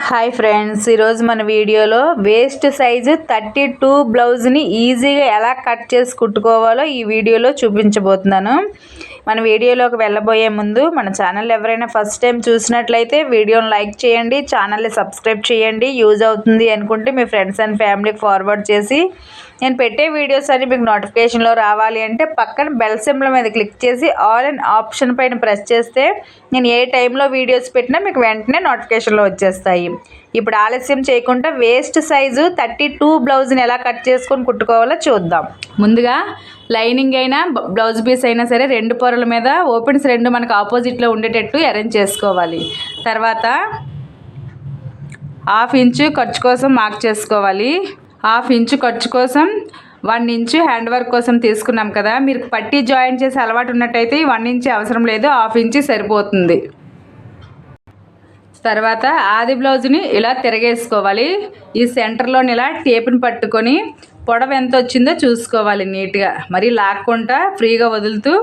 Hi friends, ఈరోజు మన వీడియోలో వేస్ట్ సైజు 32 బ్లౌజ్ని ఈజీగా ఎలా కట్ చేసి కుట్టుకోవాలో ఈ వీడియోలో చూపించబోతున్నాను. మన వీడియోలోకి వెళ్ళబోయే ముందు మన ఛానల్ ఎవరైనా ఫస్ట్ టైం చూసినట్లయితే వీడియోని లైక్ చేయండి, ఛానల్ని సబ్స్క్రైబ్ చేయండి. యూజ్ అవుతుంది అనుకుంటే మీ ఫ్రెండ్స్ అండ్ ఫ్యామిలీకి ఫార్వర్డ్ చేసి నేను పెట్టే వీడియోస్ అన్ని మీకు నోటిఫికేషన్లో రావాలి అంటే పక్కన బెల్ సింబల్ మీద క్లిక్ చేసి ఆల్ అండ్ ఆప్షన్ పైన ప్రెస్ చేస్తే నేను ఏ టైంలో వీడియోస్ పెట్టినా మీకు వెంటనే నోటిఫికేషన్లో వచ్చేస్తాయి. ఇప్పుడు ఆలస్యం చేయకుండా వేస్ట్ సైజు 32 బ్లౌజ్ని ఎలా కట్ చేసుకొని కుట్టుకోవాలో చూద్దాం. ముందుగా లైనింగ్ అయినా బ్లౌజ్ పీస్ అయినా సరే రెండు పొరల మీద ఓపెన్స్ రెండు మనకు ఆపోజిట్లో ఉండేటట్టు అరేంజ్ చేసుకోవాలి. తర్వాత 1/2 ఇంచు ఖర్చు కోసం మార్క్ చేసుకోవాలి. 1/2 ఇంచు ఖర్చు కోసం 1 ఇంచు హ్యాండ్ వర్క్ కోసం తీసుకున్నాం కదా. మీరు పట్టీ జాయిన్ చేసి అలవాటు ఉన్నట్టయితే 1 ఇంచు అవసరం లేదు, 1/2 ఇంచు సరిపోతుంది. తర్వాత ఆది బ్లౌజ్ని ఇలా తిరగేసుకోవాలి. ఈ సెంటర్లోని ఇలా టేపుని పట్టుకొని పొడవు ఎంత వచ్చిందో చూసుకోవాలి. నీట్గా మరి లాక్కుండా ఫ్రీగా వదులుతూ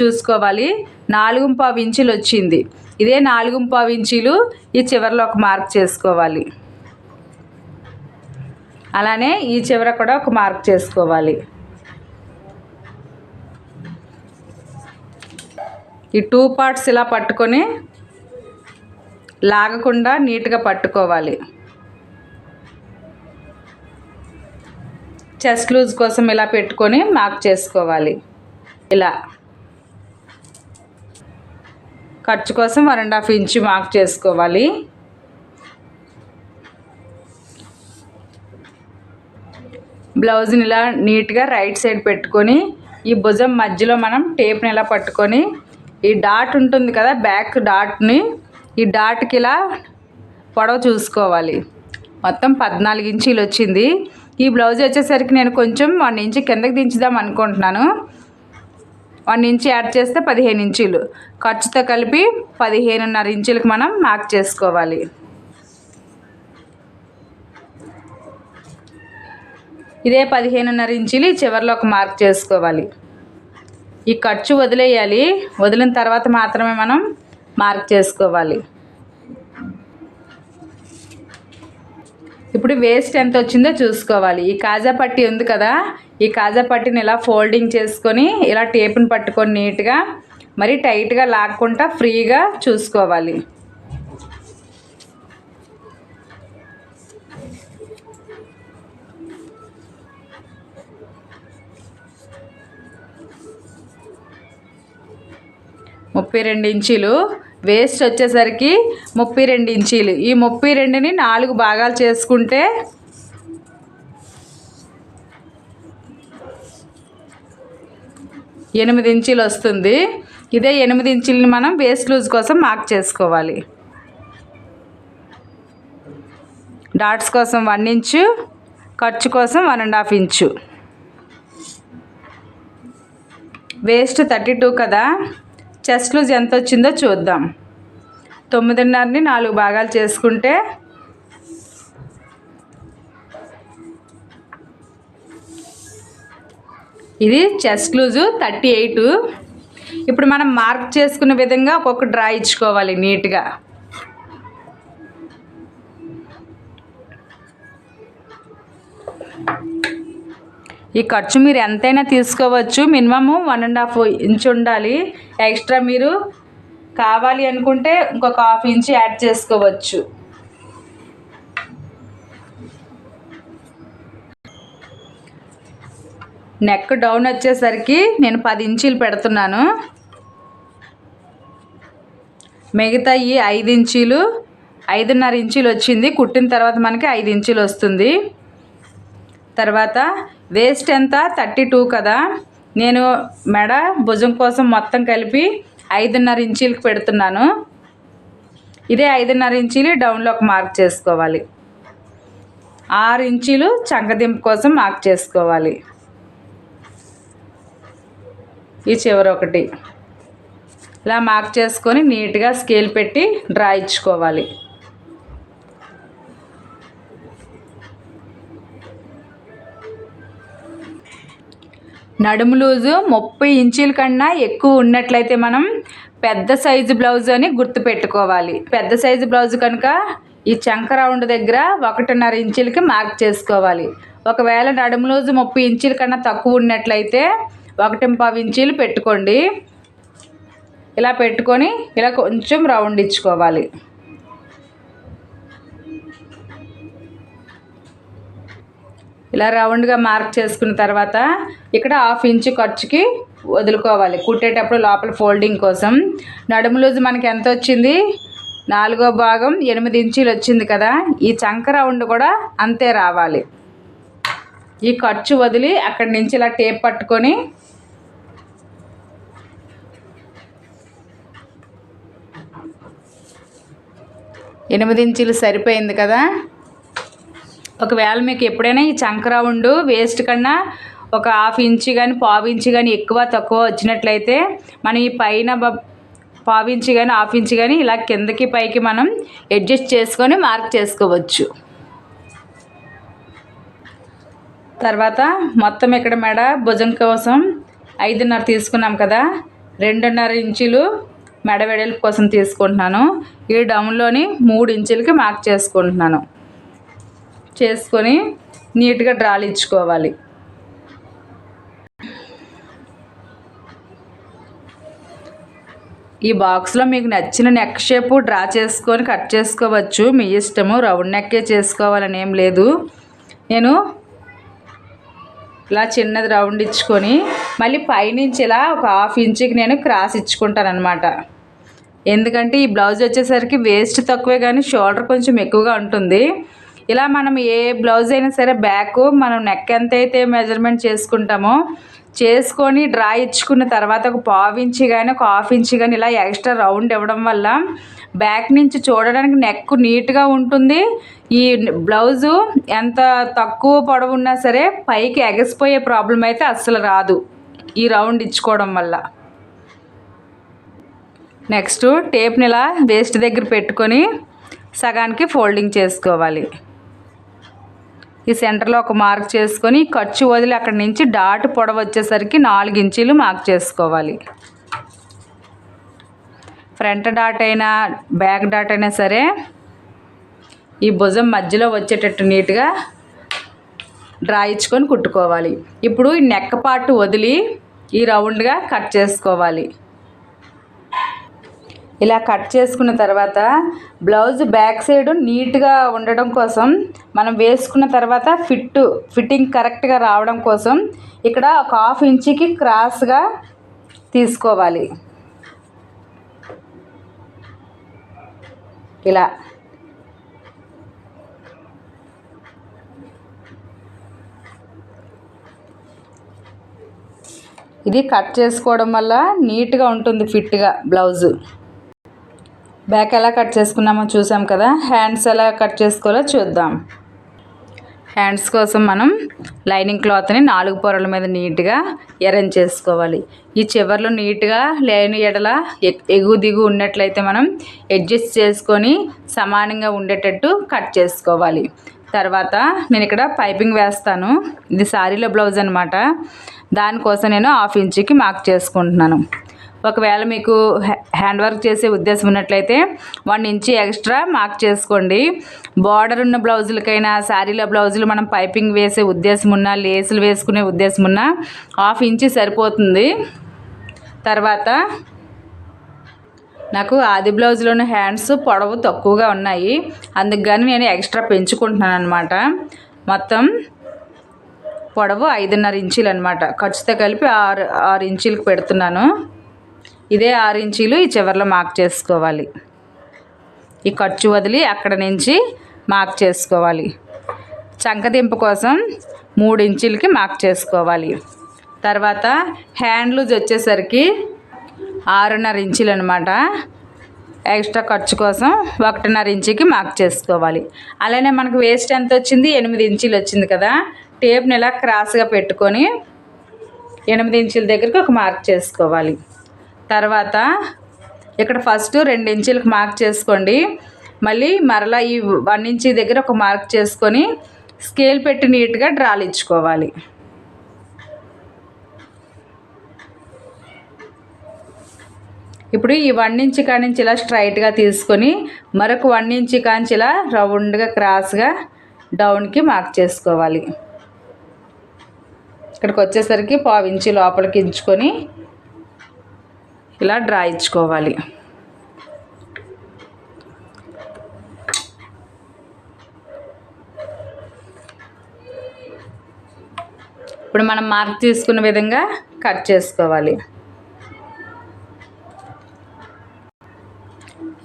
చూసుకోవాలి. 4.5 ఇంచులు వచ్చింది. ఇదే 4.5 ఇంచులు ఈ చివరిలో ఒక మార్క్ చేసుకోవాలి. అలానే ఈ చివర కూడా ఒక మార్క్ చేసుకోవాలి. ఈ 2 పార్ట్స్ ఇలా పట్టుకొని లాగకుండా నీట్గా పట్టుకోవాలి. చెస్ట్ లూజ్ కోసం ఇలా పెట్టుకొని మార్క్ చేసుకోవాలి. ఇలా ఖర్చు కోసం 1.5 ఇంచు మార్క్ చేసుకోవాలి. బ్లౌజ్ని ఇలా నీట్గా రైట్ సైడ్ పెట్టుకొని ఈ భుజం మధ్యలో మనం టేప్ని ఇలా పట్టుకొని ఈ డాట్ ఉంటుంది కదా, బ్యాక్ డాట్ని ఈ డాట్కి ఇలా పొడవు చూసుకోవాలి. మొత్తం 14 ఇంచీలు వచ్చింది. ఈ బ్లౌజ్ వచ్చేసరికి నేను కొంచెం 1 ఇంచు కిందకి దించుదాం అనుకుంటున్నాను. 1 ఇంచు యాడ్ చేస్తే 15 ఇంచీలు, ఖర్చుతో కలిపి 15.5 ఇంచులకు మనం మార్క్ చేసుకోవాలి. ఇదే 15.5 ఇంచులు చివరిలో ఒక మార్క్ చేసుకోవాలి. ఈ ఖర్చు వదిలేయాలి. వదిలిన తర్వాత మాత్రమే మనం మార్క్ చేసుకోవాలి. ఇప్పుడు వేస్ట్ ఎంత వచ్చిందో చూసుకోవాలి. ఈ కాజా పట్టీ ఉంది కదా, ఈ కాజా పట్టీని ఇలా ఫోల్డింగ్ చేసుకొని ఇలా టేపుని పట్టుకొని నీట్గా మరి టైట్గా లాక్కుండా ఫ్రీగా చూసుకోవాలి. ముప్పై 32 ఇంచీలు వేస్ట్ వచ్చేసరికి 32 ఇంచీలు. ఈ 32ని 4 భాగాలు చేసుకుంటే 8 ఇంచీలు వస్తుంది. ఇదే 8 ఇంచీలని మనం వేస్ట్ లూజ్ కోసం మార్క్ చేసుకోవాలి. డాట్స్ కోసం 1 ఇంచు, ఖర్చు కోసం 1.5 ఇంచు. వేస్ట్ 32 కదా, చెస్ట్ లూజ్ ఎంత వచ్చిందో చూద్దాం. 9.5ని 4 భాగాలు చేసుకుంటే ఇది చెస్ట్ లూజు 38. ఇప్పుడు మనం మార్క్ చేసుకున్న విధంగా ఒక్కొక్క డ్రా ఇచ్చుకోవాలి నీట్గా. ఈ ఖర్చు మీరు ఎంతైనా తీసుకోవచ్చు, మినిమము 1.5 ఇంచు ఉండాలి. ఎక్స్ట్రా మీరు కావాలి అనుకుంటే ఇంకొక 1/2 ఇంచు యాడ్ చేసుకోవచ్చు. నెక్ డౌన్ వచ్చేసరికి నేను 10 ఇంచీలు పెడుతున్నాను. మిగతా ఈ 5 ఇంచీలు 5.5 ఇంచీలు వచ్చింది. కుట్టిన తర్వాత మనకి 5 ఇంచీలు వస్తుంది. తర్వాత వేస్ట్ ఎంత 32 కదా, నేను మెడ భుజం కోసం మొత్తం కలిపి 5.5 ఇంచీలకు పెడుతున్నాను. ఇదే 5.5 ఇంచీలు డౌన్లో ఒక మార్క్ చేసుకోవాలి. 6 ఇంచీలు చంకదింపు కోసం మార్క్ చేసుకోవాలి. ఈ చివర ఒకటి ఇలా మార్క్ చేసుకొని నీట్గా స్కేల్ పెట్టి డ్రా ఇచ్చుకోవాలి. నడుము లూజు 30 ఇంచీల కన్నా ఎక్కువ ఉన్నట్లయితే మనం పెద్ద సైజు బ్లౌజ్ అని గుర్తుపెట్టుకోవాలి. పెద్ద సైజు బ్లౌజ్ కనుక ఈ చంక రౌండ్ దగ్గర 1.5 ఇంచులకి మార్క్ చేసుకోవాలి. ఒకవేళ నడుము లూజు 30 ఇంచుల కన్నా తక్కువ ఉన్నట్లయితే 1.25 ఇంచులు పెట్టుకోండి. ఇలా పెట్టుకొని ఇలా కొంచెం రౌండ్ ఇచ్చుకోవాలి. ఇలా రౌండ్గా మార్క్ చేసుకున్న తర్వాత ఇక్కడ 1/2 ఇంచు ఖర్చుకి వదులుకోవాలి కుట్టేటప్పుడు లోపల ఫోల్డింగ్ కోసం. నడుము లూజు మనకి ఎంత వచ్చింది? 4వ భాగం 8 ఇంచులు వచ్చింది కదా. ఈ చంక రౌండ్ కూడా అంతే రావాలి. ఈ ఖర్చు వదిలి అక్కడి నుంచి ఇలా టేప్ పట్టుకొని ఎనిమిది ఇంచులు సరిపోయింది కదా. ఒకవేళ మీకు ఎప్పుడైనా ఈ చంక రౌండ్ వేస్ట్ కన్నా ఒక 1/2 ఇంచు కానీ 1/4 ఇంచు కానీ ఎక్కువ తక్కువ వచ్చినట్లయితే మనం ఈ పైన 1/4 ఇంచు కానీ 1/2 ఇంచు కానీ ఇలా కిందకి పైకి మనం అడ్జస్ట్ చేసుకొని మార్క్ చేసుకోవచ్చు. తర్వాత మొత్తం ఇక్కడ మెడ భుజం కోసం 5.5 తీసుకున్నాం కదా. 2.5 ఇంచులు మెడ వెడల్పు కోసం తీసుకుంటున్నాను. ఈ డౌన్లోని 3 ఇంచులకి మార్క్ చేసుకుంటున్నాను. చేసుకొని నీట్గా డ్రాలు ఇచ్చుకోవాలి. ఈ బాక్స్లో మీకు నచ్చిన నెక్ షేపు డ్రా చేసుకొని కట్ చేసుకోవచ్చు, మీ ఇష్టము. రౌండ్ నెక్కే చేసుకోవాలని ఏం లేదు. నేను ఇలా చిన్నది రౌండ్ ఇచ్చుకొని మళ్ళీ పైనుంచి ఇలా ఒక 1/2 ఇంచుకి నేను క్రాస్ ఇచ్చుకుంటాను అనమాట. ఎందుకంటే ఈ బ్లౌజ్ వచ్చేసరికి వేస్ట్ తక్కువే కానీ షోల్డర్ కొంచెం ఎక్కువగా ఉంటుంది. ఇలా మనం ఏ బ్లౌజ్ అయినా సరే బ్యాక్ మనం నెక్ ఎంత అయితే మెజర్మెంట్ చేసుకుంటామో చేసుకొని డ్రా ఇచ్చుకున్న తర్వాత ఒక 1/4 ఇంచు కానీ ఒక 1/2 ఇంచు కానీ ఇలా ఎక్స్ట్రా రౌండ్ ఇవ్వడం వల్ల బ్యాక్ నుంచి చూడడానికి నెక్ నీట్గా ఉంటుంది. ఈ బ్లౌజు ఎంత తక్కువ పొడవు ఉన్నా సరే పైకి ఎగసిపోయే ప్రాబ్లం అయితే అస్సలు రాదు ఈ రౌండ్ ఇచ్చుకోవడం వల్ల. నెక్స్ట్ టేప్ని ఇలా వేస్ట్ దగ్గర పెట్టుకొని సగానికి ఫోల్డింగ్ చేసుకోవాలి. ఈ సెంటర్లో ఒక మార్క్ చేసుకొని ఖర్చు వదిలి అక్కడి నుంచి డాట్ పొడవు వచ్చేసరికి 4 ఇంచులు మార్క్ చేసుకోవాలి. ఫ్రంట్ డాట్ అయినా బ్యాక్ డాట్ అయినా సరే ఈ భుజం మధ్యలో వచ్చేటట్టు నీట్గా డ్రా ఇచ్చుకొని కుట్టుకోవాలి. ఇప్పుడు ఈ నెక్ పార్ట్ వదిలి ఈ రౌండ్గా కట్ చేసుకోవాలి. ఇలా కట్ చేసుకున్న తర్వాత బ్లౌజ్ బ్యాక్ సైడ్ నీట్గా ఉండడం కోసం మనం వేసుకున్న తర్వాత ఫిట్టింగ్ కరెక్ట్గా రావడం కోసం ఇక్కడ ఒక 1/2 ఇంచుకి క్రాస్గా తీసుకోవాలి. ఇలా ఇది కట్ చేసుకోవడం వల్ల నీట్గా ఉంటుంది ఫిట్గా బ్లౌజు. బ్యాక్ ఎలా కట్ చేసుకున్నామో చూసాం కదా. హ్యాండ్స్ ఎలా కట్ చేసుకోవాలో చూద్దాం. హ్యాండ్స్ కోసం మనం లైనింగ్ క్లాత్ని 4 పొరల మీద నీట్గా అరేంజ్ చేసుకోవాలి. ఈ చివర్లు నీట్గా లేని ఎడల ఎగువ దిగు ఉన్నట్లయితే మనం అడ్జస్ట్ చేసుకొని సమానంగా ఉండేటట్టు కట్ చేసుకోవాలి. తర్వాత నేను ఇక్కడ పైపింగ్ వేస్తాను. ఇది సారీలో బ్లౌజ్ అనమాట. దానికోసం నేను 1/2 ఇంచుకి మార్క్ చేసుకుంటున్నాను. ఒకవేళ మీకు హ్యాండ్ వర్క్ చేసే ఉద్దేశం ఉన్నట్లయితే 1 ఇంచు ఎక్స్ట్రా మార్క్ చేసుకోండి. బార్డర్ ఉన్న బ్లౌజులకైనా శారీలో బ్లౌజులు మనం పైపింగ్ వేసే ఉద్దేశం ఉన్నా లేసులు వేసుకునే ఉద్దేశం ఉన్నా 1/2 ఇంచు సరిపోతుంది. తర్వాత నాకు ఆది బ్లౌజ్లోని హ్యాండ్స్ పొడవు తక్కువగా ఉన్నాయి, అందుకు కానీ నేను ఎక్స్ట్రా పెంచుకుంటున్నాను అనమాట. మొత్తం పొడవు 5.5 ఇంచులు అనమాట. ఖర్చుతో కలిపి 6 ఇంచులకు పెడుతున్నాను. ఇదే 6 ఇంచులు ఈ చివర్లో మార్క్ చేసుకోవాలి. ఈ ఖర్చు వదిలి అక్కడ నుంచి మార్క్ చేసుకోవాలి. చంకదింపు కోసం 3 ఇంచులకి మార్క్ చేసుకోవాలి. తర్వాత హ్యాండ్ లూజ్ వచ్చేసరికి 6.5 ఇంచులు అనమాట. ఎక్స్ట్రా ఖర్చు కోసం 1.5 ఇంచుకి మార్క్ చేసుకోవాలి. అలానే మనకు వేస్ట్ ఎంత వచ్చింది? 8 ఇంచులు వచ్చింది కదా. టేప్ని ఇలా క్రాస్గా పెట్టుకొని 8 ఇంచుల దగ్గరికి ఒక మార్క్ చేసుకోవాలి. తర్వాత ఇక్కడ ఫస్ట్ 2 ఇంచులకు మార్క్ చేసుకోండి. మళ్ళీ మరలా ఈ 1 ఇంచు దగ్గర ఒక మార్క్ చేసుకొని స్కేల్ పెట్టి నీట్గా డ్రాలు ఇచ్చుకోవాలి. ఇప్పుడు ఈ 1 ఇంచ్ కానించి ఇలా స్ట్రైట్గా తీసుకొని మరొక 1 ఇంచ్ కాంచి ఇలా రౌండ్గా క్రాస్గా డౌన్కి మార్క్ చేసుకోవాలి. ఇక్కడికి వచ్చేసరికి 1/4 ఇంచ్ లోపలికి ఇంచుకొని ఇలా డ్రా ఇచ్చుకోవాలి. ఇప్పుడు మనం మార్క్ తీసుకున్న విధంగా కట్ చేసుకోవాలి.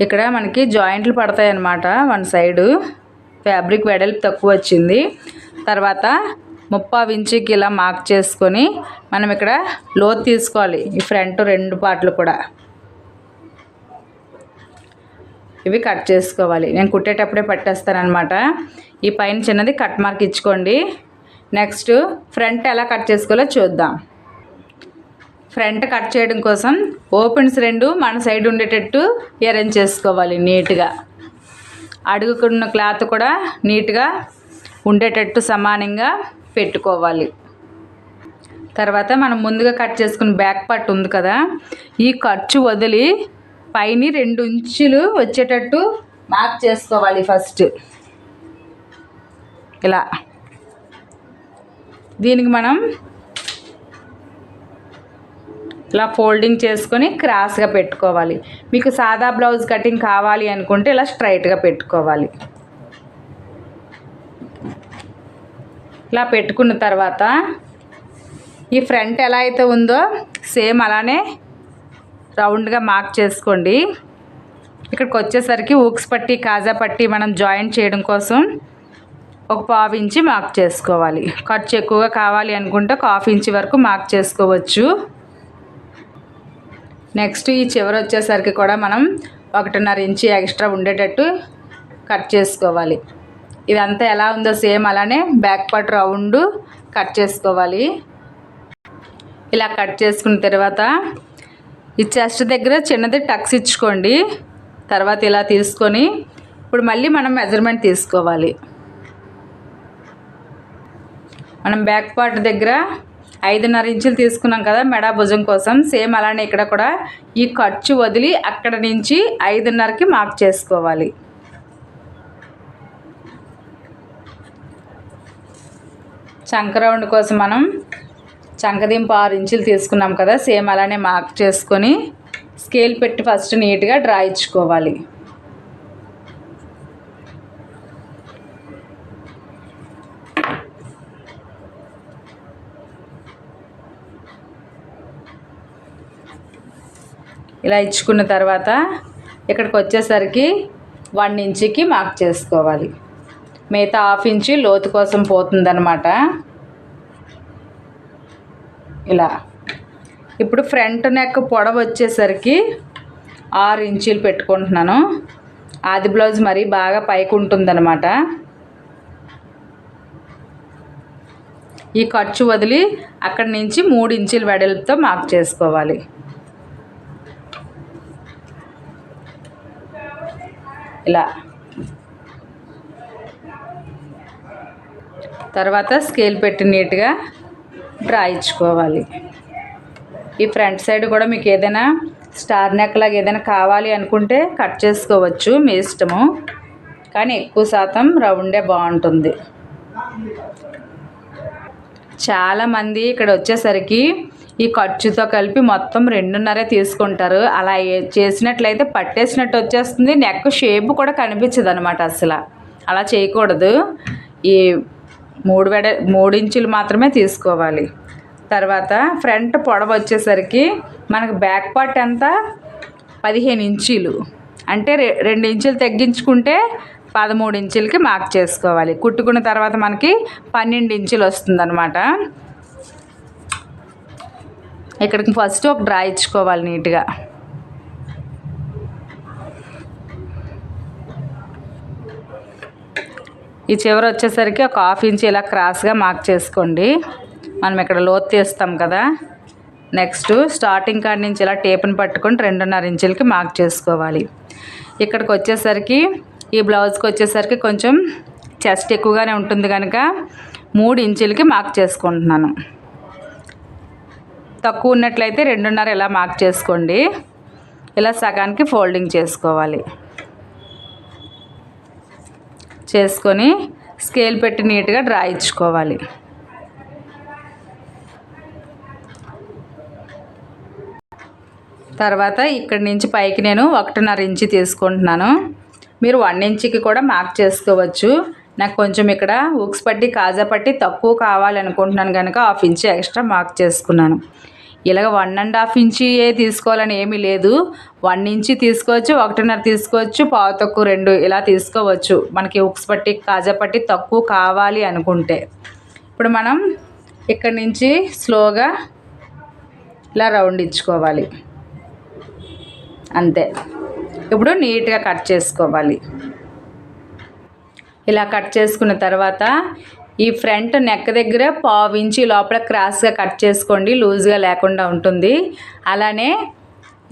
ఇక్కడ మనకి జాయింట్లు పడతాయి అన్నమాట. వన్ సైడు ఫ్యాబ్రిక్ వెడల్పు తక్కువ వచ్చింది. తర్వాత 3/4 ఇంచుకి ఇలా మార్క్ చేసుకొని మనం ఇక్కడ లోతు తీసుకోవాలి. ఈ ఫ్రంట్ 2 పార్ట్లు కూడా ఇవి కట్ చేసుకోవాలి. నేను కుట్టేటప్పుడే పట్టేస్తానమాట. ఈ పైన చిన్నది కట్ మార్క్ ఇచ్చుకోండి. నెక్స్ట్ ఫ్రంట్ ఎలా కట్ చేసుకోవాలో చూద్దాం. ఫ్రంట్ కట్ చేయడం కోసం ఓపెన్స్ 2 మన సైడ్ ఉండేటట్టు అరేంజ్ చేసుకోవాలి నీట్గా. అడుగుకున్న క్లాత్ కూడా నీట్గా ఉండేటట్టు సమానంగా పెట్టుకోవాలి. తర్వాత మనం ముందుగా కట్ చేసుకున్న బ్యాక్ పార్ట్ ఉంది కదా, ఈ ఖర్చు వదిలి పైన 2 ఇంచులు వచ్చేటట్టు మార్క్ చేసుకోవాలి. ఫస్ట్ ఇలా దీనికి మనం ఇలా ఫోల్డింగ్ చేసుకొని క్రాస్గా పెట్టుకోవాలి. మీకు సాదా బ్లౌజ్ కటింగ్ కావాలి అనుకుంటే ఇలా స్ట్రైట్గా పెట్టుకోవాలి. ఇలా పెట్టుకున్న తర్వాత ఈ ఫ్రంట్ ఎలా అయితే ఉందో సేమ్ అలానే రౌండ్గా మార్క్ చేసుకోండి. ఇక్కడికి వచ్చేసరికి ఊక్స్ పట్టి కాజా పట్టి మనం జాయింట్ చేయడం కోసం ఒక 1/4 ఇంచ్ మార్క్ చేసుకోవాలి. ఖర్చు ఎక్కువగా కావాలి అనుకుంటే 1/2 ఇంచ్ వరకు మార్క్ చేసుకోవచ్చు. నెక్స్ట్ ఈ చివర వచ్చేసరికి కూడా మనం 1.5 ఇంచ్ ఎక్స్ట్రా ఉండేటట్టు కట్ చేసుకోవాలి. ఇదంతా ఎలా ఉందో సేమ్ అలానే బ్యాక్ పార్ట్ రౌండ్ కట్ చేసుకోవాలి. ఇలా కట్ చేసుకున్న తర్వాత ఈ చెస్ట్ దగ్గర చిన్నది టక్స్ ఇచ్చుకోండి. తర్వాత ఇలా తీసుకొని ఇప్పుడు మళ్ళీ మనం మెజర్మెంట్ తీసుకోవాలి. మనం బ్యాక్ పార్ట్ దగ్గర 5.5 ఇంచులు తీసుకున్నాం కదా మెడ భుజం కోసం. సేమ్ అలానే ఇక్కడ కూడా ఈ ఖర్చు వదిలి అక్కడ నుంచి 5.5కి మార్క్ చేసుకోవాలి. చంక రౌండ్ కోసం మనం చంకదింపు 6 ఇంచులు తీసుకున్నాం కదా, సేమ్ అలానే మార్క్ చేసుకొని స్కేల్ పెట్టి ఫస్ట్ నీట్గా డ్రా ఇచ్చుకోవాలి. ఇలా ఇచ్చుకున్న తర్వాత ఇక్కడికి వచ్చేసరికి 1 ఇంచుకి మార్క్ చేసుకోవాలి. మిగతా 1/2 ఇంచు లోతు కోసం పోతుందన్నమాట. ఇలా ఇప్పుడు ఫ్రంట్ నెక్ పొడవు వచ్చేసరికి 6 ఇంచులు పెట్టుకుంటున్నాను. ఆది బ్లౌజ్ మరి బాగా పైకి ఉంటుందన్నమాట. ఈ ఖర్చు వదిలి అక్కడి నుంచి 3 ఇంచుల వెడల్పుతో మార్క్ చేసుకోవాలి. ఇలా తర్వాత స్కేల్ పెట్టి నీట్గా డ్రా ఇచ్చుకోవాలి. ఈ ఫ్రంట్ సైడ్ కూడా మీకు ఏదైనా స్టార్ నెక్ లాగా ఏదైనా కావాలి అనుకుంటే కట్ చేసుకోవచ్చు, మీ ఇష్టము. కానీ ఎక్కువ శాతం రౌండే బాగుంటుంది. చాలామంది ఇక్కడ వచ్చేసరికి ఈ ఖర్చుతో కలిపి మొత్తం 2.5 తీసుకుంటారు. అలా చేసినట్లయితే పట్టేసినట్టు వచ్చేస్తుంది, నెక్ షేప్ కూడా కనిపించదు అనమాట. అసలు అలా చేయకూడదు. ఈ 3 ఇంచులు మాత్రమే తీసుకోవాలి. తర్వాత ఫ్రంట్ పొడవు వచ్చేసరికి మనకు బ్యాక్ పార్ట్ అంతా 15 ఇంచులు, అంటే 2 ఇంచులు తగ్గించుకుంటే 13 ఇంచులకి మార్క్ చేసుకోవాలి. కుట్టుకున్న తర్వాత మనకి 12 ఇంచులు వస్తుందన్నమాట. ఇక్కడికి ఫస్ట్ ఒక డ్రా ఇచ్చుకోవాలి నీట్గా. ఈ చివర వచ్చేసరికి ఒక 1/2 ఇంచ్ ఇలా క్రాస్గా మార్క్ చేసుకోండి. మనం ఇక్కడ లోతు తీస్తాం కదా. నెక్స్ట్ స్టార్టింగ్ కాడి నుంచి ఇలా టేప్ని పట్టుకొని 2.5 ఇంచులకి మార్క్ చేసుకోవాలి. ఇక్కడికి వచ్చేసరికి ఈ బ్లౌజ్కి వచ్చేసరికి కొంచెం చెస్ట్ ఎక్కువగానే ఉంటుంది కనుక 3 ఇంచులకి మార్క్ చేసుకుంటున్నాను. తక్కువ ఉన్నట్లయితే 2.5 ఇలా మార్క్ చేసుకోండి. ఇలా సగానికి ఫోల్డింగ్ చేసుకోవాలి. చేసుకొని స్కేల్ పెట్టి నీట్గా డ్రా ఇచ్చుకోవాలి. తర్వాత ఇక్కడి నుంచి పైకి నేను 1.5 ఇంచు తీసుకుంటున్నాను. మీరు 1 ఇంచుకి కూడా మార్క్ చేసుకోవచ్చు. నాకు కొంచెం ఇక్కడ హుక్స్ పట్టి కాజా పట్టి తక్కువ కావాలనుకుంటున్నాను కనుక 1/2 ఇంచు ఎక్స్ట్రా మార్క్ చేసుకున్నాను. ఇలాగ 1.5 ఇంచు తీసుకోవాలని ఏమీ లేదు. 1 ఇంచు తీసుకోవచ్చు, 1.5 తీసుకోవచ్చు, పావు తక్కువ 2 ఇలా తీసుకోవచ్చు. మనకి హుక్స్ పట్టి కాజా పట్టి తక్కువ కావాలి అనుకుంటే. ఇప్పుడు మనం ఇక్కడి నుంచి స్లోగా ఇలా రౌండ్ ఇచ్చుకోవాలి. అంతే. ఇప్పుడు నీట్గా కట్ చేసుకోవాలి. ఇలా కట్ చేసుకున్న తర్వాత ఈ ఫ్రంట్ నెక్ దగ్గర 1/2 ఇంచు లోపల క్రాస్గా కట్ చేసుకోండి, లూజ్గా లేకుండా ఉంటుంది. అలానే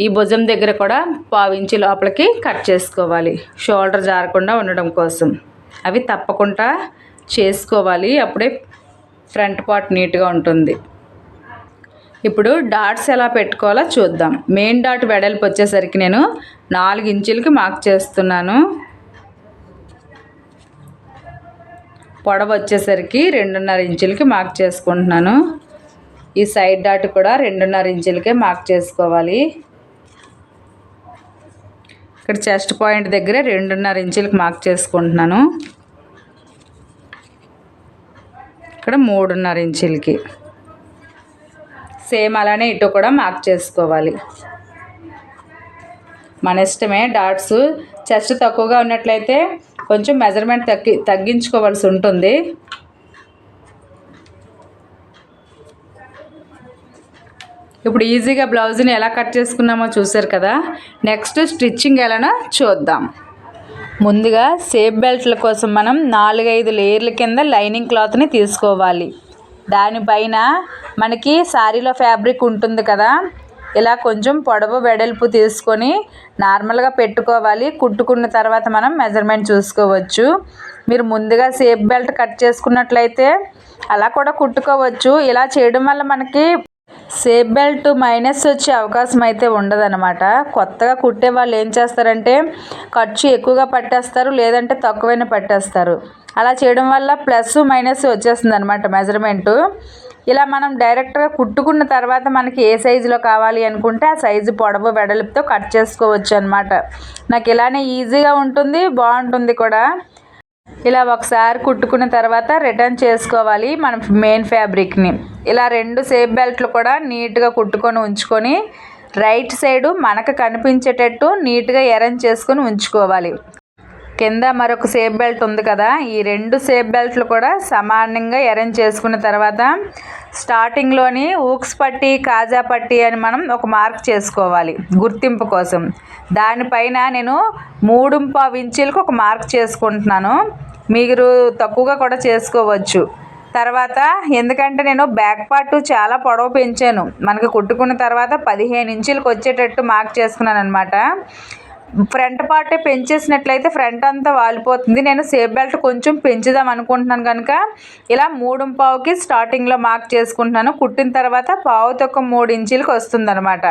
ఈ భుజం దగ్గర కూడా 1/2 ఇంచు లోపలికి కట్ చేసుకోవాలి, షోల్డర్ జారకుండా ఉండడం కోసం. అవి తప్పకుండా చేసుకోవాలి, అప్పుడే ఫ్రంట్ పార్ట్ నీట్గా ఉంటుంది. ఇప్పుడు డాట్స్ ఎలా పెట్టుకోవాలో చూద్దాం. మెయిన్ డాట్ వెడల్పు వచ్చేసరికి నేను 4 ఇంచులకి మార్క్ చేస్తున్నాను. పొడవు వచ్చేసరికి 2.5 ఇంచులకి మార్క్ చేసుకుంటున్నాను. ఈ సైడ్ డాట్ కూడా 2.5 ఇంచులకే మార్క్ చేసుకోవాలి. ఇక్కడ చెస్ట్ పాయింట్ దగ్గర 2.5 ఇంచులకి మార్క్ చేసుకుంటున్నాను. ఇక్కడ 3.5 ఇంచులకి సేమ్ అలానే ఇటు కూడా మార్క్ చేసుకోవాలి. మన ఇష్టమే. డాట్స్ చెస్ట్ తక్కువగా ఉన్నట్లయితే కొంచెం మెజర్మెంట్ తగ్గించుకోవాల్సి ఉంటుంది. ఇప్పుడు ఈజీగా బ్లౌజ్ని ఎలా కట్ చేసుకున్నామో చూసారు కదా. నెక్స్ట్ స్టిచ్చింగ్ ఎలానో చూద్దాం. ముందుగా షేప్ బెల్ట్ల కోసం మనం 4-5 లేయర్ల కింద లైనింగ్ క్లాత్ని తీసుకోవాలి. దానిపైన మనకి శారీలో ఫ్యాబ్రిక్ ఉంటుంది కదా, ఇలా కొంచెం పొడవు వెడల్పు తీసుకొని నార్మల్గా పెట్టుకోవాలి. కుట్టుకున్న తర్వాత మనం మెజర్మెంట్ చూసుకోవచ్చు. మీరు ముందుగా షేప్ బెల్ట్ కట్ చేసుకున్నట్లయితే అలా కూడా కుట్టుకోవచ్చు. ఇలా చేయడం వల్ల మనకి షేప్ బెల్ట్ మైనస్ వచ్చే అవకాశం అయితే ఉండదన్నమాట. కొత్తగా కుట్టే వాళ్ళు ఏం చేస్తారంటే ఖర్చు ఎక్కువగా పట్టేస్తారు, లేదంటే తక్కువైనా పట్టేస్తారు. అలా చేయడం వల్ల ప్లస్ మైనస్ వచ్చేస్తుంది అనమాట మెజర్మెంటు. ఇలా మనం డైరెక్ట్గా కుట్టుకున్న తర్వాత మనకి ఏ సైజులో కావాలి అనుకుంటే ఆ సైజు పొడవు వెడల్పుతో కట్ చేసుకోవచ్చు అనమాట. నాకు ఇలానే ఈజీగా ఉంటుంది, బాగుంటుంది కూడా. ఇలా ఒకసారి కుట్టుకున్న తర్వాత రిటర్న్ చేసుకోవాలి మన మెయిన్ ఫ్యాబ్రిక్ని. ఇలా 2 షేప్ బెల్ట్లు కూడా నీట్గా కుట్టుకొని ఉంచుకొని రైట్ సైడు మనకు కనిపించేటట్టు నీట్గా అరేంజ్ చేసుకొని ఉంచుకోవాలి. కింద మరొక షేప్ బెల్ట్ ఉంది కదా, ఈ 2 షేప్ బెల్ట్లు కూడా సమానంగా అరేంజ్ చేసుకున్న తర్వాత స్టార్టింగ్లోని ఊక్స్ పట్టి కాజా పట్టి అని మనం ఒక మార్క్ చేసుకోవాలి గుర్తింపు కోసం. దానిపైన నేను 3.5 ఇంచులకు ఒక మార్క్ చేసుకుంటున్నాను. మీరు తక్కువగా కూడా చేసుకోవచ్చు. తర్వాత ఎందుకంటే నేను బ్యాక్ పార్ట్ చాలా పొడవు పెంచాను, మనకు కుట్టుకున్న తర్వాత 15 ఇంచులకు వచ్చేటట్టు మార్క్ చేసుకున్నాను అనమాట. ఫ్రంట్ పార్టే పెంచేసినట్లయితే ఫ్రంట్ అంతా వాలిపోతుంది. నేను షేప్ బెల్ట్ కొంచెం పెంచుదాం అనుకుంటున్నాను కనుక ఇలా 3.5కి స్టార్టింగ్లో మార్క్ చేసుకుంటున్నాను. కుట్టిన తర్వాత పావు తక్కువ 3 ఇంచులకు వస్తుంది అనమాట.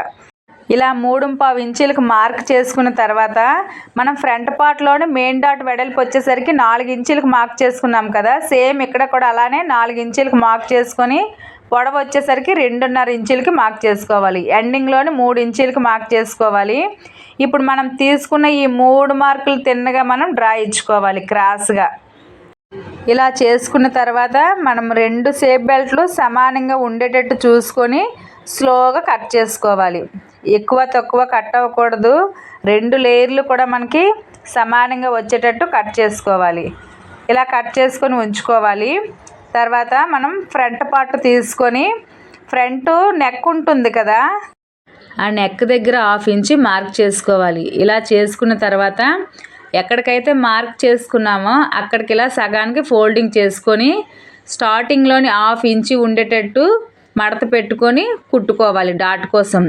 ఇలా 3.5 ఇంచులకు మార్క్ చేసుకున్న తర్వాత మనం ఫ్రంట్ పార్ట్లోనే మెయిన్ డాట్ వెడల్పు వచ్చేసరికి 4 ఇంచులకు మార్క్ చేసుకున్నాం కదా, సేమ్ ఇక్కడ కూడా అలానే 4 ఇంచులకు మార్క్ చేసుకొని పొడవు వచ్చేసరికి 2.5 ఇంచులకి మార్క్ చేసుకోవాలి. ఎండింగ్లోని 3 ఇంచులకి మార్క్ చేసుకోవాలి. ఇప్పుడు మనం తీసుకున్న ఈ 3 మార్కులు తిన్నగా మనం డ్రా ఇచ్చుకోవాలి క్రాస్గా. ఇలా చేసుకున్న తర్వాత మనం 2 షేప్ బెల్ట్లు సమానంగా ఉండేటట్టు చూసుకొని స్లోగా కట్ చేసుకోవాలి. ఎక్కువ తక్కువ కట్ అవ్వకూడదు. 2 లేయర్లు కూడా మనకి సమానంగా వచ్చేటట్టు కట్ చేసుకోవాలి. ఇలా కట్ చేసుకొని ఉంచుకోవాలి. తర్వాత మనం ఫ్రంట్ పార్ట్ తీసుకొని ఫ్రంట్ నెక్ ఉంటుంది కదా, ఆ నెక్ దగ్గర 1/2 ఇంచు మార్క్ చేసుకోవాలి. ఇలా చేసుకున్న తర్వాత ఎక్కడికైతే మార్క్ చేసుకున్నామో అక్కడికి ఇలా సగానికి ఫోల్డింగ్ చేసుకొని స్టార్టింగ్లోని 1/2 ఇంచు ఉండేటట్టు మడత పెట్టుకొని కుట్టుకోవాలి డాట్ కోసం.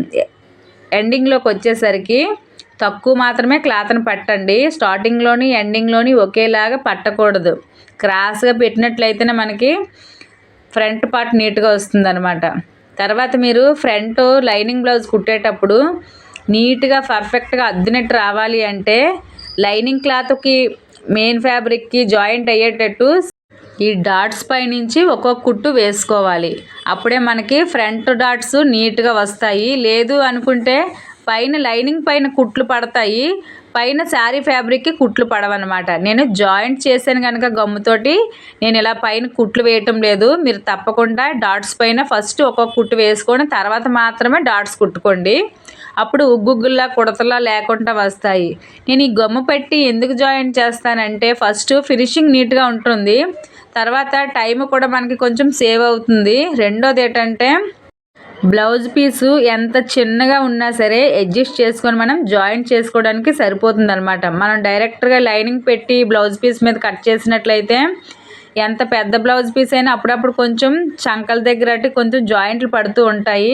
ఎండింగ్లోకి వచ్చేసరికి తక్కువ మాత్రమే క్లాత్ని పట్టండి. స్టార్టింగ్లోని ఎండింగ్లోని ఒకేలాగా పట్టకూడదు. క్రాస్గా పెట్టినట్లయితేనే మనకి ఫ్రంట్ పార్ట్ నీట్గా వస్తుందన్నమాట. తర్వాత మీరు ఫ్రంట్ లైనింగ్ బ్లౌజ్ కుట్టేటప్పుడు నీట్గా పర్ఫెక్ట్గా అద్దినట్టు రావాలి అంటే లైనింగ్ క్లాత్కి మెయిన్ ఫ్యాబ్రిక్కి జాయింట్ అయ్యేటట్టు ఈ డాట్స్ పై నుంచి ఒక్కొక్క కుట్టు వేసుకోవాలి. అప్పుడే మనకి ఫ్రంట్ డాట్స్ నీట్గా వస్తాయి. లేదు అనుకుంటే పైన లైనింగ్ పైన కుట్లు పడతాయి, పైన శారీ ఫ్యాబ్రిక్కి కుట్లు పడవన్నమాట. నేను జాయింట్ చేశాను కనుక గమ్ముతోటి నేను ఇలా పైన కుట్లు వేయటం లేదు. మీరు తప్పకుండా డాట్స్ పైన ఫస్ట్ ఒక్కొక్క కుట్టు వేసుకొని తర్వాత మాత్రమే డాట్స్ కుట్టుకోండి. అప్పుడు ఉగ్గుగ్గుల్లా కుడతలా లేకుండా వస్తాయి. నేను ఈ గమ్ము పెట్టి ఎందుకు జాయింట్ చేస్తానంటే ఫస్ట్ ఫినిషింగ్ నీట్గా ఉంటుంది, తర్వాత టైం కూడా మనకి కొంచెం సేవ్ అవుతుంది. రెండోది ఏంటంటే బ్లౌజ్ పీసు ఎంత చిన్నగా ఉన్నా సరే అడ్జస్ట్ చేసుకొని మనం జాయింట్ చేసుకోవడానికి సరిపోతుంది అనమాట. మనం డైరెక్ట్గా లైనింగ్ పెట్టి బ్లౌజ్ పీస్ మీద కట్ చేసినట్లయితే ఎంత పెద్ద బ్లౌజ్ పీస్ అయినా అప్పుడప్పుడు కొంచెం చంకల దగ్గర కొంచెం జాయింట్లు పడుతూ ఉంటాయి.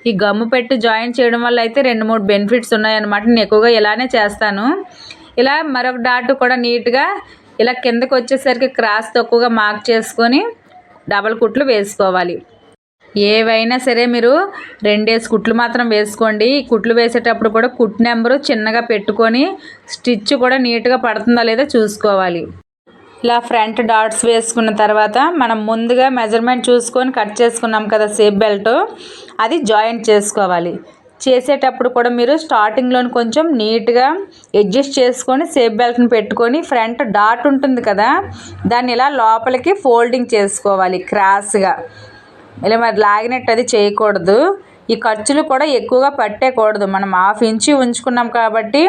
ఈ గమ్ము పెట్టి జాయింట్ చేయడం వల్ల అయితే 2-3 బెనిఫిట్స్ ఉన్నాయన్నమాట. నేను ఎక్కువగా ఇలానే చేస్తాను. ఇలా మరొక డాట్ కూడా నీట్గా ఇలా కిందకు వచ్చేసరికి క్రాస్ తక్కువగా మార్క్ చేసుకొని డబల్ కుట్లు వేసుకోవాలి. ఏవైనా సరే మీరు 2 కుట్లు మాత్రం వేసుకోండి. ఈ కుట్లు వేసేటప్పుడు కూడా కుట్ నెంబరు చిన్నగా పెట్టుకొని స్టిచ్ కూడా నీట్గా పడుతుందా లేదా చూసుకోవాలి. ఇలా ఫ్రంట్ డాట్స్ వేసుకున్న తర్వాత మనం ముందుగా మెజర్మెంట్ చూసుకొని కట్ చేసుకున్నాం కదా సేప్ బెల్ట్, అది జాయింట్ చేసుకోవాలి. చేసేటప్పుడు కూడా మీరు స్టార్టింగ్లో కొంచెం నీట్గా అడ్జస్ట్ చేసుకొని సేప్ బెల్ట్ని పెట్టుకొని ఫ్రంట్ డాట్ ఉంటుంది కదా దాన్ని ఇలా లోపలికి ఫోల్డింగ్ చేసుకోవాలి క్రాస్గా. ఇలా మరి లాగినట్టు అది చేయకూడదు. ఈ ఖర్చులు కూడా ఎక్కువగా పట్టేయకూడదు. మనం 1/2 ఇంచు ఉంచుకున్నాం కాబట్టి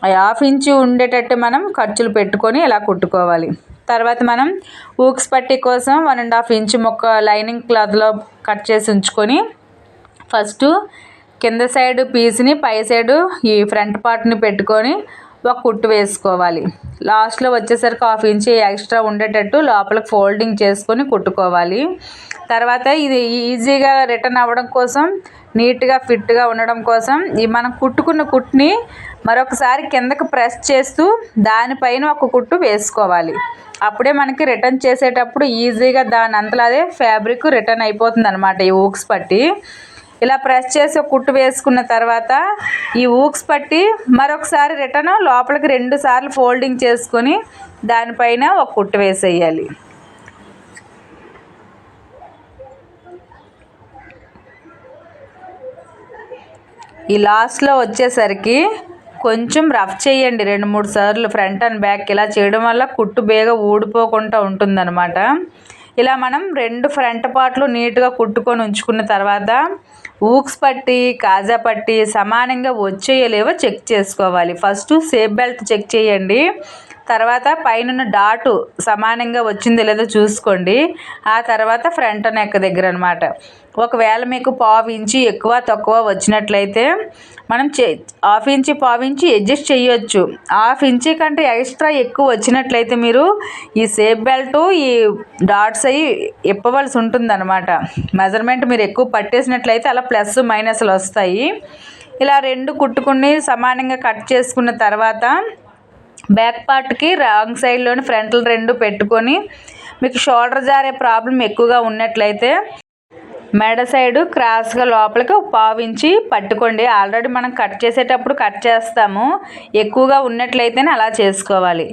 ఆ 1/2 ఇంచు ఉండేటట్టు మనం ఖర్చులు పెట్టుకొని ఇలా కుట్టుకోవాలి. తర్వాత మనం ఊక్స్ పట్టీ కోసం 1.5 ఇంచు ముక్క లైనింగ్ క్లాత్లో కట్ చేసి ఉంచుకొని ఫస్ట్ కింద సైడ్ పీస్ని పై సైడు ఈ ఫ్రంట్ పార్ట్ని పెట్టుకొని ఒక కుట్టు వేసుకోవాలి. లాస్ట్లో వచ్చేసరికి 1/2 ఇంచు ఎక్స్ట్రా ఉండేటట్టు లోపలికి ఫోల్డింగ్ చేసుకొని కుట్టుకోవాలి. తర్వాత ఇది ఈజీగా రిటర్న్ అవ్వడం కోసం, నీట్గా ఫిట్గా ఉండడం కోసం ఈ మనం కుట్టుకున్న కుట్టుని మరొకసారి కిందకు ప్రెస్ చేస్తూ దానిపైన ఒక కుట్టు వేసుకోవాలి. అప్పుడే మనకి రిటర్న్ చేసేటప్పుడు ఈజీగా దాని అంతలో అదే ఫ్యాబ్రిక్ రిటర్న్ అయిపోతుంది అనమాట. ఈ ఊక్స్ పట్టి ఇలా ప్రెస్ చేసి ఒక కుట్టు వేసుకున్న తర్వాత ఈ ఊక్స్ పట్టి మరొకసారి రిటర్న్ లోపలికి 2 సార్లు ఫోల్డింగ్ చేసుకొని దానిపైన ఒక కుట్టు వేసేయాలి. ఈ లాస్ట్లో వచ్చేసరికి కొంచెం రఫ్ చేయండి 2-3 సార్లు ఫ్రంట్ అండ్ బ్యాక్. ఇలా చేయడం వల్ల కుట్టు బేగా ఊడిపోకుండా ఉంటుందన్నమాట. ఇలా మనం 2 ఫ్రంట్ పార్ట్లు నీట్గా కుట్టుకొని ఉంచుకున్న తర్వాత ఊక్స్ పట్టి కాజా పట్టి సమానంగా వచ్చేయలేవో చెక్ చేసుకోవాలి. ఫస్ట్ సేప్ బెల్ట్ చెక్ చేయండి, తర్వాత పైన డాటు సమానంగా వచ్చిందో లేదో చూసుకోండి. ఆ తర్వాత ఫ్రంట్ నెక్ దగ్గర అనమాట. ఒకవేళ మీకు 1/2 ఇంచు ఎక్కువ తక్కువ వచ్చినట్లయితే మనం 1/2 ఇంచు 1/2 ఇంచు అడ్జస్ట్ చేయొచ్చు. 1/2 ఇంచు కంటే ఎక్స్ట్రా ఎక్కువ వచ్చినట్లయితే మీరు ఈ సేప్ బెల్ట్ ఈ డాట్స్ అవి ఇప్పవలసి ఉంటుందన్నమాట. మెజర్మెంట్ మీరు ఎక్కువ పట్టేసినట్లయితే అలా ప్లస్ మైనస్లు వస్తాయి. ఇలా 2 కుట్టుకుని సమానంగా కట్ చేసుకున్న తర్వాత బ్యాక్ పార్ట్కి రాంగ్ సైడ్లోని ఫ్రంట్లు 2 పెట్టుకొని మీకు షోల్డర్ జారే ప్రాబ్లం ఎక్కువగా ఉన్నట్లయితే మెడ సైడు క్రాస్గా లోపలికి 1/2 ఇంచు పట్టుకోండి. ఆల్రెడీ మనం కట్ చేసేటప్పుడు కట్ చేస్తాము, ఎక్కువగా ఉన్నట్లయితేనే అలా చేసుకోవాలి.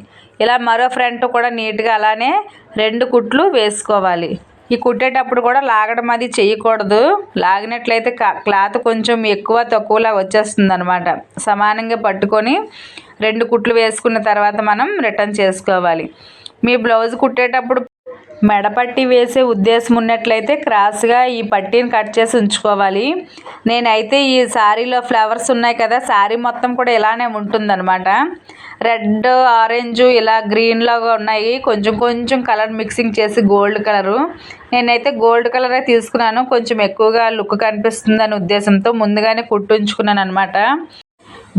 ఇలా మరో ఫ్రంట్ కూడా నీట్గా అలానే 2 కుట్లు వేసుకోవాలి. ఈ కుట్టేటప్పుడు కూడా లాగడం అది చేయకూడదు. లాగినట్లయితే క్లాత్ కొంచెం ఎక్కువ తక్కువలా వచ్చేస్తుంది అనమాట. సమానంగా పట్టుకొని 2 కుట్లు వేసుకున్న తర్వాత మనం రిటర్న్ చేసుకోవాలి. మీ బ్లౌజ్ కుట్టేటప్పుడు మెడపట్టి వేసే ఉద్దేశం ఉన్నట్లయితే క్రాస్గా ఈ పట్టీని కట్ చేసి ఉంచుకోవాలి. నేనైతే ఈ శారీలో ఫ్లవర్స్ ఉన్నాయి కదా, శారీ మొత్తం కూడా ఇలానే ఉంటుందన్నమాట. రెడ్ ఆరెంజ్ ఇలా గ్రీన్ లాగా ఉన్నాయి, కొంచెం కొంచెం కలర్ మిక్సింగ్ చేసి గోల్డ్ కలరు. నేనైతే గోల్డ్ కలరే తీసుకున్నాను, కొంచెం ఎక్కువగా లుక్ కనిపిస్తుందని ఉద్దేశంతో ముందుగానే కుట్టించుకున్నాను అనమాట.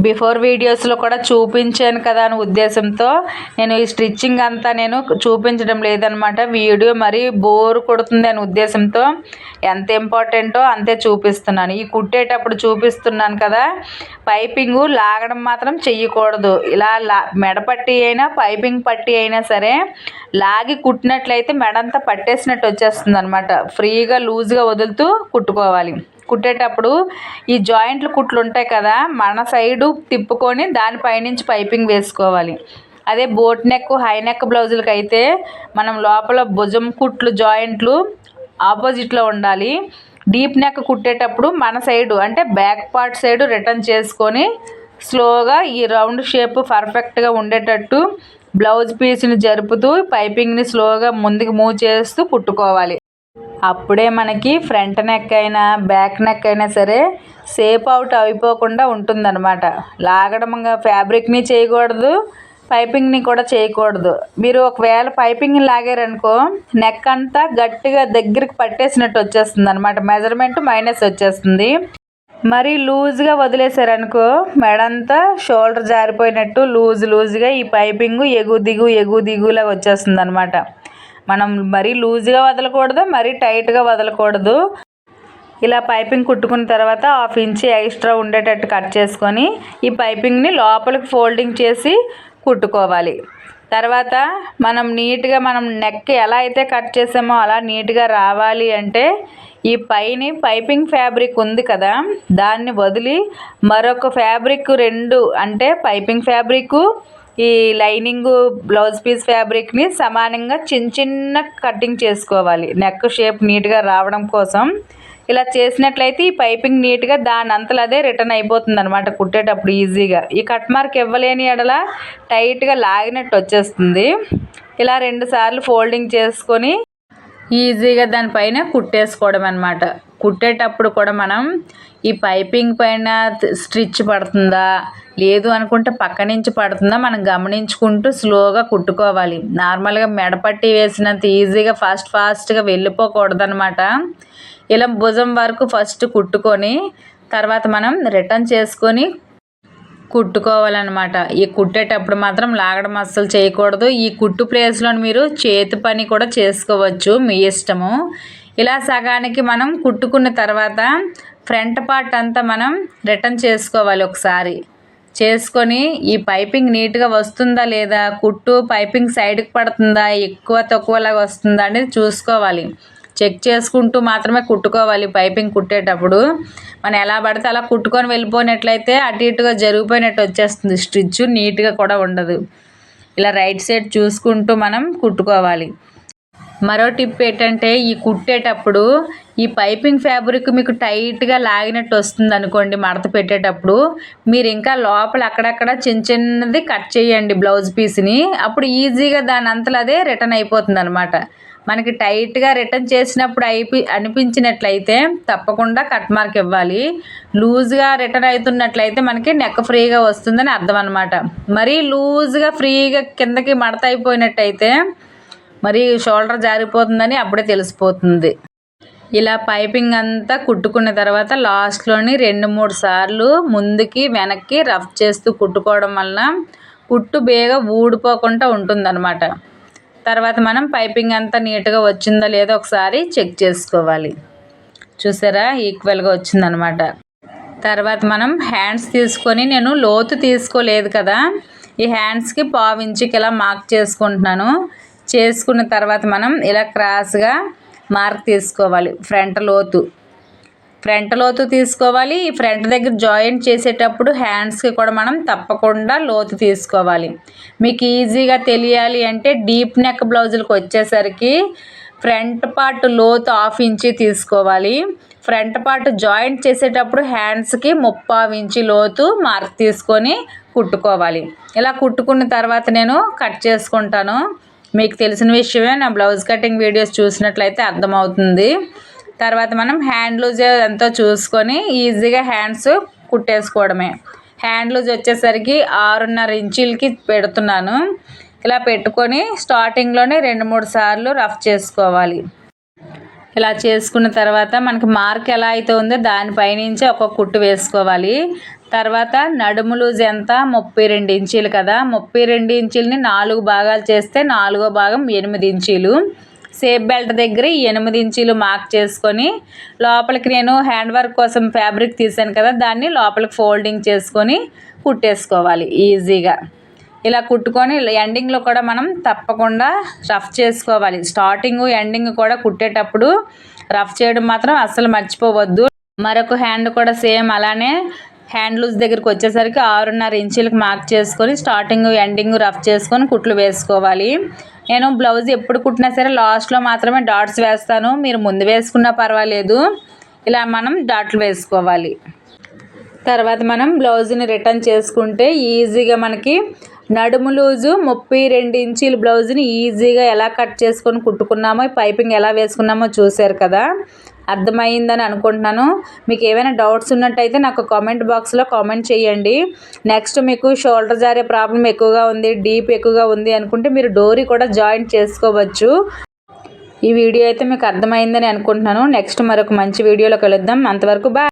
బిఫోర్ వీడియోస్లో కూడా చూపించాను కదా అని ఉద్దేశంతో నేను ఈ స్టిచ్చింగ్ అంతా నేను చూపించడం లేదనమాట. వీడియో మరీ బోర్ కొడుతుంది అని ఉద్దేశంతో ఎంత ఇంపార్టెంటో అంతే చూపిస్తున్నాను. ఈ కుట్టేటప్పుడు చూపిస్తున్నాను కదా, పైపింగ్ లాగడం మాత్రం చెయ్యకూడదు. ఇలా మెడపట్టి అయినా పైపింగ్ పట్టి అయినా సరే లాగి కుట్టినట్లయితే మెడంతా పట్టేసినట్టు వచ్చేస్తుంది అనమాట. ఫ్రీగా లూజ్గా వదులుతూ కుట్టుకోవాలి. కుట్టేటప్పుడు ఈ జాయింట్లు కుట్లు ఉంటాయి కదా, మన సైడు తిప్పుకొని దానిపైనుంచి పైపింగ్ వేసుకోవాలి. అదే బోట్ నెక్ హై నెక్ బ్లౌజులకి అయితే మనం లోపల భుజం కుట్లు జాయింట్లు ఆపోజిట్లో ఉండాలి. డీప్ నెక్ కుట్టేటప్పుడు మన సైడు అంటే బ్యాక్ పార్ట్ సైడు రిటర్న్ చేసుకొని స్లోగా ఈ రౌండ్ షేప్ పర్ఫెక్ట్గా ఉండేటట్టు బ్లౌజ్ పీస్ని జరుపుతూ పైపింగ్ని స్లోగా ముందుకు మూవ్ చేస్తూ కుట్టుకోవాలి. అప్పుడే మనకి ఫ్రంట్ నెక్ అయినా బ్యాక్ నెక్ అయినా సరే షేప్ అవుట్ అయిపోకుండా ఉంటుందన్నమాట. లాగడంగా ఫ్యాబ్రిక్ని చేయకూడదు, పైపింగ్ని కూడా చేయకూడదు. మీరు ఒకవేళ పైపింగ్ని లాగారనుకో నెక్ అంతా గట్టిగా దగ్గరికి పట్టేసినట్టు వచ్చేస్తుంది అనమాట, మెజర్మెంట్ మైనస్ వచ్చేస్తుంది. మరి లూజ్గా వదిలేసారనుకో మెడంతా షోల్డర్ జారిపోయినట్టు లూజ్గా ఈ పైపింగ్ ఎగు దిగులా వచ్చేస్తుంది అనమాట. మనం మరీ లూజ్గా వదలకూడదు, మరీ టైట్గా వదలకూడదు. ఇలా పైపింగ్ కుట్టుకున్న తర్వాత 1/2 ఇంచ్ ఎక్స్ట్రా ఉండేటట్టు కట్ చేసుకొని ఈ పైపింగ్ని లోపలికి ఫోల్డింగ్ చేసి కుట్టుకోవాలి. తర్వాత మనం నీట్గా మనం నెక్ ఎలా అయితే కట్ చేసామో అలా నీట్గా రావాలి అంటే ఈ పైపింగ్ ఫ్యాబ్రిక్ ఉంది కదా, దాన్ని వదిలి మరొక ఫ్యాబ్రిక్ 2 అంటే పైపింగ్ ఫ్యాబ్రిక్ ఈ లైనింగ్ బ్లౌజ్ పీస్ ఫ్యాబ్రిక్ని సమానంగా చిన్న కటింగ్ చేసుకోవాలి నెక్ షేప్ నీట్గా రావడం కోసం. ఇలా చేసినట్లయితే ఈ పైపింగ్ నీట్గా దాని అంతలో అదే రిటర్న్ అయిపోతుంది అనమాట కుట్టేటప్పుడు ఈజీగా. ఈ కట్ మార్క్ ఇవ్వలేని ఎడల టైట్గా లాగినట్టు వచ్చేస్తుంది. ఇలా 2 సార్లు ఫోల్డింగ్ చేసుకొని ఈజీగా దానిపైన కుట్టేసుకోవడం అనమాట. కుట్టేటప్పుడు కూడా మనం ఈ పైపింగ్ పైన స్టిచ్ పడుతుందా లేదు అనుకుంటే పక్క నుంచి పడుతుందా మనం గమనించుకుంటూ స్లోగా కుట్టుకోవాలి. నార్మల్గా మెడపట్టి వేసినంత ఈజీగా ఫాస్ట్గా వెళ్ళిపోకూడదు అనమాట. ఇలా భుజం వరకు ఫస్ట్ కుట్టుకొని తర్వాత మనం రిటర్న్ చేసుకొని కుట్టుకోవాలన్నమాట. ఈ కుట్టేటప్పుడు మాత్రం లాగడం అస్సలు చేయకూడదు. ఈ కుట్టు ప్లేస్లో మీరు చేతి పని కూడా చేసుకోవచ్చు, మీ ఇష్టము. ఇలా సగానికి మనం కుట్టుకున్న తర్వాత ఫ్రంట్ పార్ట్ అంతా మనం రిటర్న్ చేసుకోవాలి ఒకసారి. చేసుకొని ఈ పైపింగ్ నీట్గా వస్తుందా లేదా, కుట్టు పైపింగ్ సైడ్కి పడుతుందా, ఎక్కువ తక్కువలాగా వస్తుందా అనేది చూసుకోవాలి. చెక్ చేసుకుంటూ మాత్రమే కుట్టుకోవాలి. పైపింగ్ కుట్టేటప్పుడు మనం ఎలా పడితే అలా కుట్టుకొని వెళ్ళిపోయినట్లయితే అటు ఇటుగా జరిగిపోయినట్టు వచ్చేస్తుంది, స్టిచ్ నీట్గా కూడా ఉండదు. ఇలా రైట్ సైడ్ చూసుకుంటూ మనం కుట్టుకోవాలి. మరో టిప్ ఏంటంటే ఈ కుట్టేటప్పుడు ఈ పైపింగ్ ఫ్యాబ్రిక్ మీకు టైట్గా లాగినట్టు వస్తుంది అనుకోండి మడత పెట్టేటప్పుడు, మీరు ఇంకా లోపల అక్కడక్కడ చిన్నది కట్ చేయండి బ్లౌజ్ పీస్ని. అప్పుడు ఈజీగా దాని అంతలో అదే రిటర్న్ అయిపోతుంది అనమాట. మనకి టైట్గా రిటర్న్ చేసినప్పుడు అనిపించినట్లయితే తప్పకుండా కట్ మార్క్ ఇవ్వాలి. లూజ్గా రిటర్న్ అవుతున్నట్లయితే మనకి నెక్ ఫ్రీగా వస్తుందని అర్థం అనమాట. మరీ లూజ్గా ఫ్రీగా కిందకి మడత అయిపోయినట్టయితే మరి షోల్డర్ జారిపోతుందని అప్పుడే తెలిసిపోతుంది. ఇలా పైపింగ్ అంతా కుట్టుకున్న తర్వాత లాస్ట్లోని 2-3 సార్లు ముందుకి వెనక్కి రఫ్ చేస్తూ కుట్టుకోవడం వలన కుట్టు బేగా ఊడిపోకుండా ఉంటుందన్నమాట. తర్వాత మనం పైపింగ్ అంతా నీట్గా వచ్చిందో లేదో ఒకసారి చెక్ చేసుకోవాలి. చూసారా ఈక్వల్గా వచ్చిందనమాట. తర్వాత మనం హ్యాండ్స్ తీసుకొని, నేను లోతు తీసుకోలేదు కదా, ఈ హ్యాండ్స్కి 1/4 ఇంచుకి ఇలా మార్క్ చేసుకుంటున్నాను. చేసుకున్న తర్వాత మనం ఇలా క్రాస్గా మార్క్ తీసుకోవాలి. ఫ్రంట్ లోతు తీసుకోవాలి. ఈ ఫ్రంట్ దగ్గర జాయింట్ చేసేటప్పుడు హ్యాండ్స్కి కూడా మనం తప్పకుండా లోతు తీసుకోవాలి. మీకు ఈజీగా తెలియాలి అంటే డీప్ నెక్ బ్లౌజులకు వచ్చేసరికి ఫ్రంట్ పార్ట్ లోతు 1/2 ఇంచ్ తీసుకోవాలి. ఫ్రంట్ పార్ట్ జాయింట్ చేసేటప్పుడు హ్యాండ్స్కి 3/4 ఇంచ్ లోతు మార్క్ తీసుకొని కుట్టుకోవాలి. ఇలా కుట్టుకున్న తర్వాత నేను కట్ చేసుకుంటాను. మీకు తెలిసిన విషయమే, నా బ్లౌజ్ కటింగ్ వీడియోస్ చూసినట్లయితే అర్థమవుతుంది. తర్వాత మనం హ్యాండ్ లూజ్ ఎంతో చూసుకొని ఈజీగా హ్యాండ్స్ కుట్టేసుకోవడమే. హ్యాండ్ లూజ్ వచ్చేసరికి 6.5 ఇంచులకి పెడుతున్నాను. ఇలా పెట్టుకొని స్టార్టింగ్లోనే 2-3 సార్లు రఫ్ చేసుకోవాలి. ఇలా చేసుకున్న తర్వాత మనకి మార్క్ ఎలా అయితే ఉందో దానిపైనుంచి ఒక కుట్టు వేసుకోవాలి. తర్వాత నడుము లూజ్ ఎంత 32 ఇంచీలు కదా, 32 ఇంచీలని 4 భాగాలు చేస్తే 4వ భాగం 8 ఇంచీలు. సేఫ్ బెల్ట్ దగ్గర 8 ఇంచీలు మార్క్ చేసుకొని లోపలికి నేను హ్యాండ్ వర్క్ కోసం ఫ్యాబ్రిక్ తీసాను కదా, దాన్ని లోపలికి ఫోల్డింగ్ చేసుకొని కుట్టేసుకోవాలి ఈజీగా. ఇలా కుట్టుకొని ఎండింగ్లో కూడా మనం తప్పకుండా రఫ్ చేసుకోవాలి. స్టార్టింగ్ ఎండింగ్ కూడా కుట్టేటప్పుడు రఫ్ చేయడం మాత్రం అస్సలు మర్చిపోవద్దు. మరొక హ్యాండ్ కూడా సేమ్ అలానే హ్యాండ్ లూజ్ దగ్గరికి వచ్చేసరికి 6.5 ఇంచులకు మార్క్ చేసుకొని స్టార్టింగ్ ఎండింగ్ రఫ్ చేసుకొని కుట్లు వేసుకోవాలి. నేను బ్లౌజ్ ఎప్పుడు కుట్టినా సరే లాస్ట్లో మాత్రమే డాట్స్ వేస్తాను. మీరు ముందు వేసుకున్నా పర్వాలేదు. ఇలా మనం డాట్లు వేసుకోవాలి. తర్వాత మనం బ్లౌజ్ని రిటర్న్ చేసుకుంటే ఈజీగా మనకి నడుము లూజు 32 ఇంచీల బ్లౌజ్ని ఈజీగా ఎలా కట్ చేసుకొని కుట్టుకున్నామో, పైపింగ్ ఎలా వేసుకున్నామో చూశారు కదా. అర్థమైందని అనుకుంటున్నాను. మీకు ఏమైనా డౌట్స్ ఉన్నట్టయితే నాకు కామెంట్ బాక్స్లో కామెంట్ చేయండి. నెక్స్ట్ మీకు షోల్డర్ జారే ప్రాబ్లం ఎక్కువగా ఉంది, డీప్ ఎక్కువగా ఉంది అనుకుంటే మీరు డోరీ కూడా జాయింట్ చేసుకోవచ్చు. ఈ వీడియో అయితే మీకు అర్థమైందని అనుకుంటున్నాను. నెక్స్ట్ మరొక మంచి వీడియోలో కలుద్దాం. అంతవరకు బాయ్.